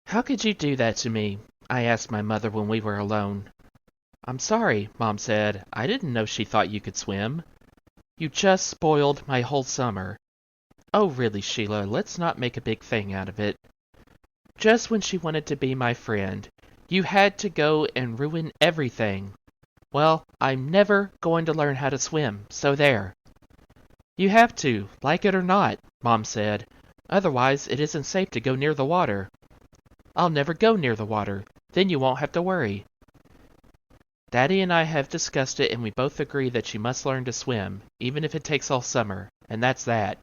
How could you do that to me? I asked my mother when we were alone. I'm sorry, Mom said. I didn't know she thought you could swim. You just spoiled my whole summer. Oh, really, Sheila, let's not make a big thing out of it. Just when she wanted to be my friend, you had to go and ruin everything. Well, I'm never going to learn how to swim, so there. You have to, like it or not, Mom said. Otherwise, it isn't safe to go near the water. I'll never go near the water. Then you won't have to worry. Daddy and I have discussed it, and we both agree that you must learn to swim, even if it takes all summer, and that's that.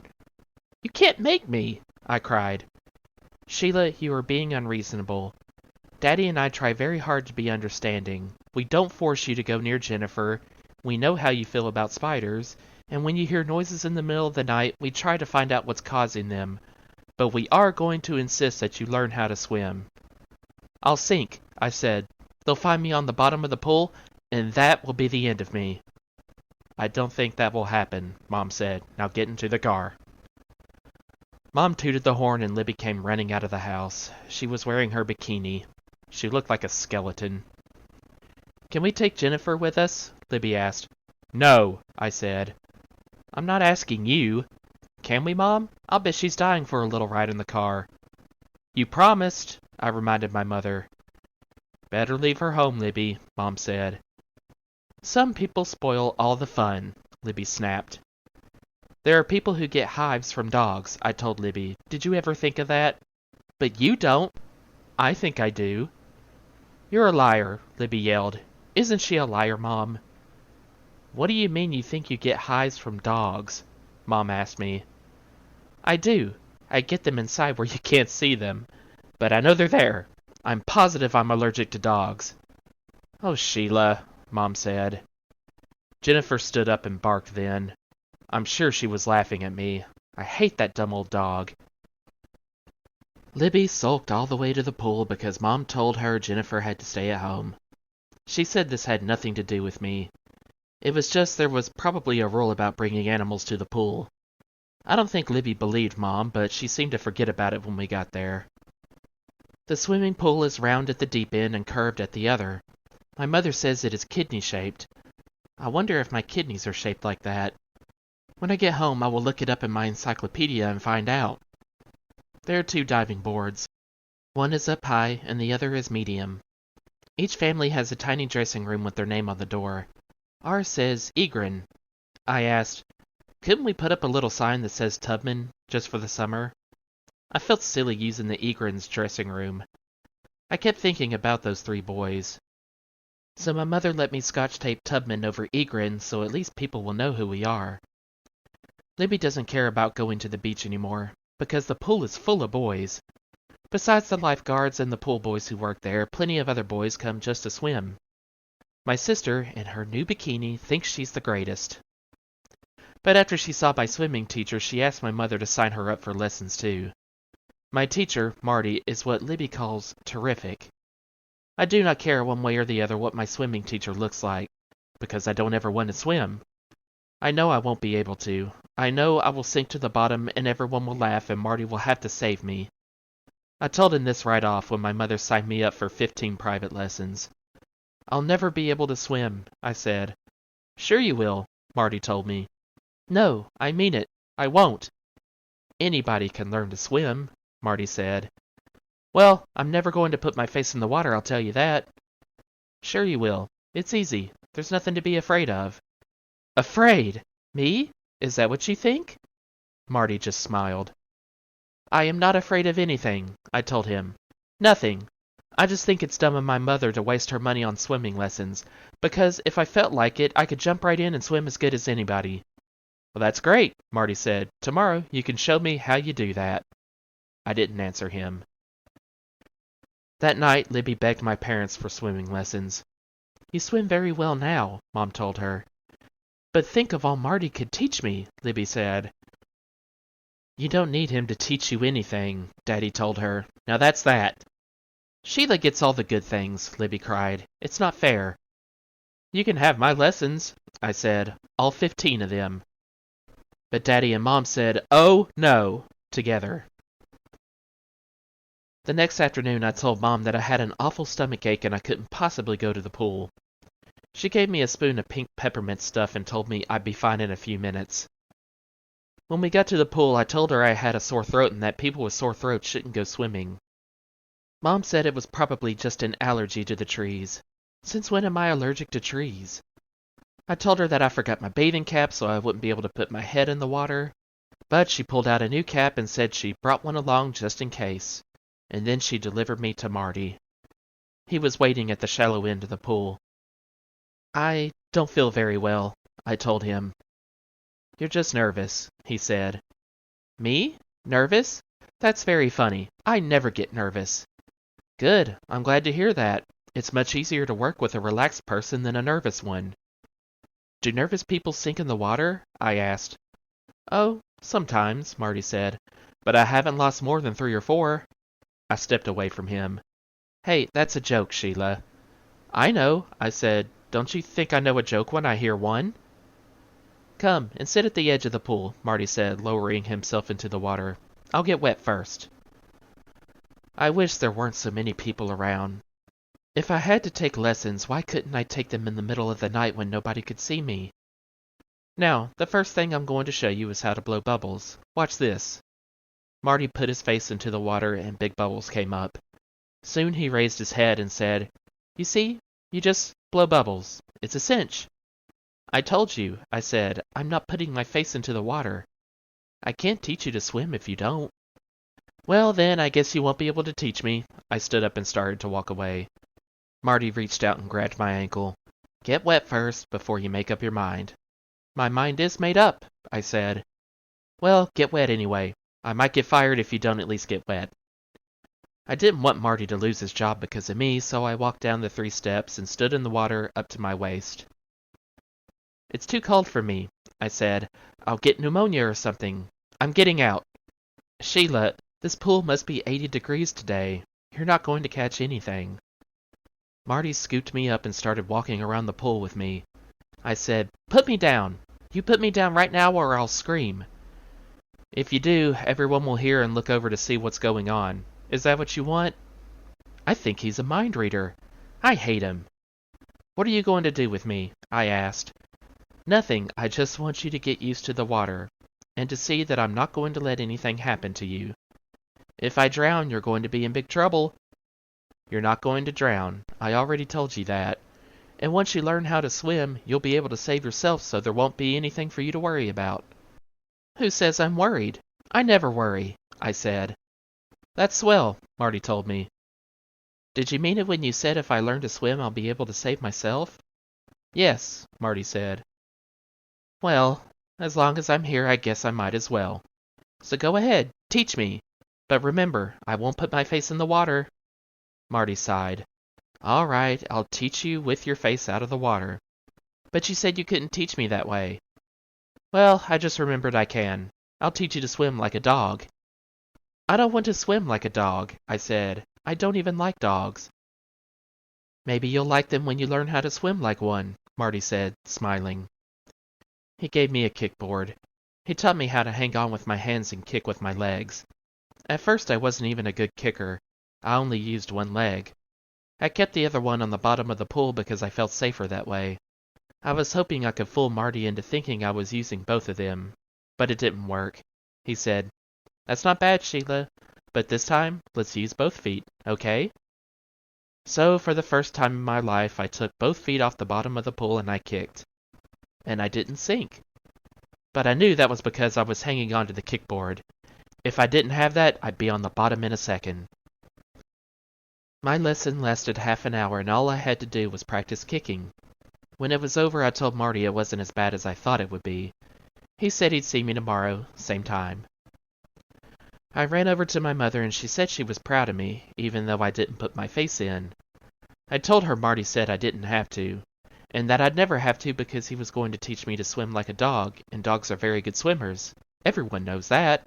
You can't make me, I cried. Sheila, you are being unreasonable. Daddy and I try very hard to be understanding. We don't force you to go near Jennifer. We know how you feel about spiders, and when you hear noises in the middle of the night, we try to find out what's causing them. But we are going to insist that you learn how to swim. I'll sink, I said. They'll find me on the bottom of the pool, and that will be the end of me. I don't think that will happen, Mom said. Now get into the car. Mom tooted the horn and Libby came running out of the house. She was wearing her bikini. She looked like a skeleton. Can we take Jennifer with us? Libby asked. No, I said. I'm not asking you. Can we, Mom? I'll bet she's dying for a little ride in the car. You promised, I reminded my mother. Better leave her home, Libby, Mom said. Some people spoil all the fun, Libby snapped. There are people who get hives from dogs, I told Libby. Did you ever think of that? But you don't. I think I do. You're a liar, Libby yelled. Isn't she a liar, Mom? What do you mean you think you get hives from dogs? Mom asked me. I do. I get them inside where you can't see them. But I know they're there. I'm positive I'm allergic to dogs. Oh, Sheila, Mom said. Jennifer stood up and barked then. I'm sure she was laughing at me. I hate that dumb old dog. Libby sulked all the way to the pool because Mom told her Jennifer had to stay at home. She said this had nothing to do with me. It was just there was probably a rule about bringing animals to the pool. I don't think Libby believed Mom, but she seemed to forget about it when we got there. The swimming pool is round at the deep end and curved at the other. My mother says it is kidney-shaped. I wonder if my kidneys are shaped like that. When I get home, I will look it up in my encyclopedia and find out. There are 2 diving boards. One is up high and the other is medium. Each family has a tiny dressing room with their name on the door. Ours says Egrin. I asked, couldn't we put up a little sign that says Tubman, just for the summer? I felt silly using the Egrin's dressing room. I kept thinking about those 3 boys. So my mother let me scotch tape Tubman over Egrin so at least people will know who we are. Libby doesn't care about going to the beach anymore, because the pool is full of boys. Besides the lifeguards and the pool boys who work there, plenty of other boys come just to swim. My sister, in her new bikini, thinks she's the greatest. But after she saw my swimming teacher, she asked my mother to sign her up for lessons too. My teacher, Marty, is what Libby calls terrific. I do not care one way or the other what my swimming teacher looks like, because I don't ever want to swim. I know I won't be able to. I know I will sink to the bottom and everyone will laugh and Marty will have to save me. I told him this right off when my mother signed me up for 15 private lessons. I'll never be able to swim, I said. Sure you will, Marty told me. No, I mean it. I won't. Anybody can learn to swim, Marty said. Well, I'm never going to put my face in the water, I'll tell you that. Sure you will. It's easy. There's nothing to be afraid of. Afraid? Me? Is that what you think? Marty just smiled. I am not afraid of anything, I told him. Nothing. I just think it's dumb of my mother to waste her money on swimming lessons, because if I felt like it, I could jump right in and swim as good as anybody. Well, that's great, Marty said. Tomorrow you can show me how you do that. I didn't answer him. That night, Libby begged my parents for swimming lessons. You swim very well now, Mom told her. But think of all Marty could teach me, Libby said. You don't need him to teach you anything, Daddy told her. Now that's that. Sheila gets all the good things, Libby cried. It's not fair. You can have my lessons, I said, all 15 of them. But Daddy and Mom said, oh, no, together. The next afternoon I told Mom that I had an awful stomach ache and I couldn't possibly go to the pool. She gave me a spoon of pink peppermint stuff and told me I'd be fine in a few minutes. When we got to the pool, I told her I had a sore throat and that people with sore throats shouldn't go swimming. Mom said it was probably just an allergy to the trees. Since when am I allergic to trees? I told her that I forgot my bathing cap so I wouldn't be able to put my head in the water, but she pulled out a new cap and said she brought one along just in case, and then she delivered me to Marty. He was waiting at the shallow end of the pool. I don't feel very well, I told him. You're just nervous, he said. Me? Nervous? That's very funny. I never get nervous. Good. I'm glad to hear that. It's much easier to work with a relaxed person than a nervous one. Do nervous people sink in the water? I asked. Oh, sometimes, Marty said, but I haven't lost more than 3 or 4. I stepped away from him. Hey, that's a joke, Sheila. I know, I said. Don't you think I know a joke when I hear one? Come and sit at the edge of the pool, Marty said, lowering himself into the water. I'll get wet first. I wish there weren't so many people around. If I had to take lessons, why couldn't I take them in the middle of the night when nobody could see me? Now, the first thing I'm going to show you is how to blow bubbles. Watch this. Marty put his face into the water and big bubbles came up. Soon he raised his head and said, You see, you just blow bubbles. It's a cinch. I told you, I said, I'm not putting my face into the water. I can't teach you to swim if you don't. Well, then, I guess you won't be able to teach me. I stood up and started to walk away. Marty reached out and grabbed my ankle. Get wet first before you make up your mind. My mind is made up, I said. Well, get wet anyway. I might get fired if you don't at least get wet. I didn't want Marty to lose his job because of me, so I walked down the 3 steps and stood in the water up to my waist. It's too cold for me, I said. I'll get pneumonia or something. I'm getting out. Sheila, this pool must be 80 degrees today. You're not going to catch anything. Marty scooped me up and started walking around the pool with me. I said, Put me down. You put me down right now or I'll scream. If you do, everyone will hear and look over to see what's going on. Is that what you want? I think he's a mind reader. I hate him. What are you going to do with me? I asked. Nothing. I just want you to get used to the water, and to see that I'm not going to let anything happen to you. If I drown, you're going to be in big trouble. You're not going to drown. I already told you that. And once you learn how to swim, you'll be able to save yourself so there won't be anything for you to worry about. Who says I'm worried? I never worry, I said. That's swell, Marty told me. Did you mean it when you said if I learn to swim, I'll be able to save myself? Yes, Marty said. Well, as long as I'm here, I guess I might as well. So go ahead, teach me. But remember, I won't put my face in the water. Marty sighed. All right, I'll teach you with your face out of the water. But you said you couldn't teach me that way. Well, I just remembered I can. I'll teach you to swim like a dog. I don't want to swim like a dog, I said. I don't even like dogs. Maybe you'll like them when you learn how to swim like one, Marty said, smiling. He gave me a kickboard. He taught me how to hang on with my hands and kick with my legs. At first I wasn't even a good kicker. I only used one leg. I kept the other one on the bottom of the pool because I felt safer that way. I was hoping I could fool Marty into thinking I was using both of them, but it didn't work. He said, That's not bad, Sheila, but this time, let's use both feet, okay? So, for the first time in my life, I took both feet off the bottom of the pool and I kicked. And I didn't sink. But I knew that was because I was hanging onto the kickboard. If I didn't have that, I'd be on the bottom in a second. My lesson lasted half an hour and all I had to do was practice kicking. When it was over, I told Marty it wasn't as bad as I thought it would be. He said he'd see me tomorrow, same time. I ran over to my mother and she said she was proud of me, even though I didn't put my face in. I told her Marty said I didn't have to, and that I'd never have to because he was going to teach me to swim like a dog, and dogs are very good swimmers. Everyone knows that.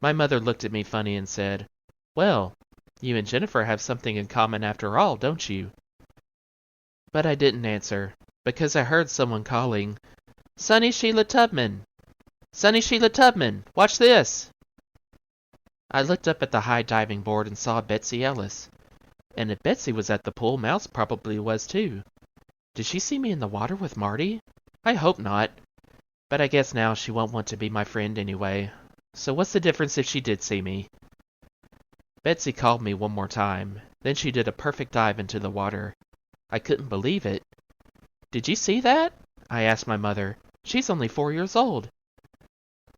My mother looked at me funny and said, Well, you and Jennifer have something in common after all, don't you? But I didn't answer, because I heard someone calling, Sonny Sheila Tubman! Sonny Sheila Tubman! Watch this! I looked up at the high diving board and saw Betsy Ellis. And if Betsy was at the pool, Mouse probably was too. Did she see me in the water with Marty? I hope not. But I guess now she won't want to be my friend anyway. So what's the difference if she did see me? Betsy called me one more time. Then she did a perfect dive into the water. I couldn't believe it. Did you see that? I asked my mother. She's only 4 years old.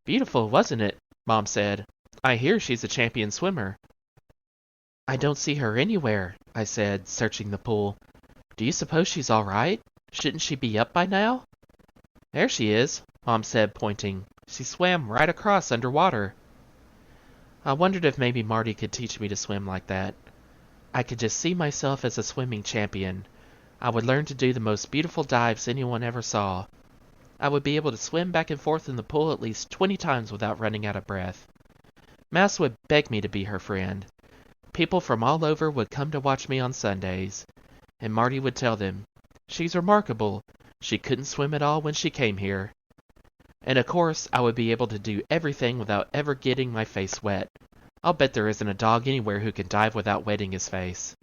Beautiful, wasn't it? Mom said. I hear she's a champion swimmer. I don't see her anywhere, I said, searching the pool. Do you suppose she's all right? Shouldn't she be up by now? There she is, Mom said, pointing. She swam right across underwater. I wondered if maybe Marty could teach me to swim like that. I could just see myself as a swimming champion. I would learn to do the most beautiful dives anyone ever saw. I would be able to swim back and forth in the pool at least 20 times without running out of breath. Mouse would beg me to be her friend. People from all over would come to watch me on Sundays, and Marty would tell them, "She's remarkable. She couldn't swim at all when she came here." And of course, I would be able to do everything without ever getting my face wet. I'll bet there isn't a dog anywhere who can dive without wetting his face.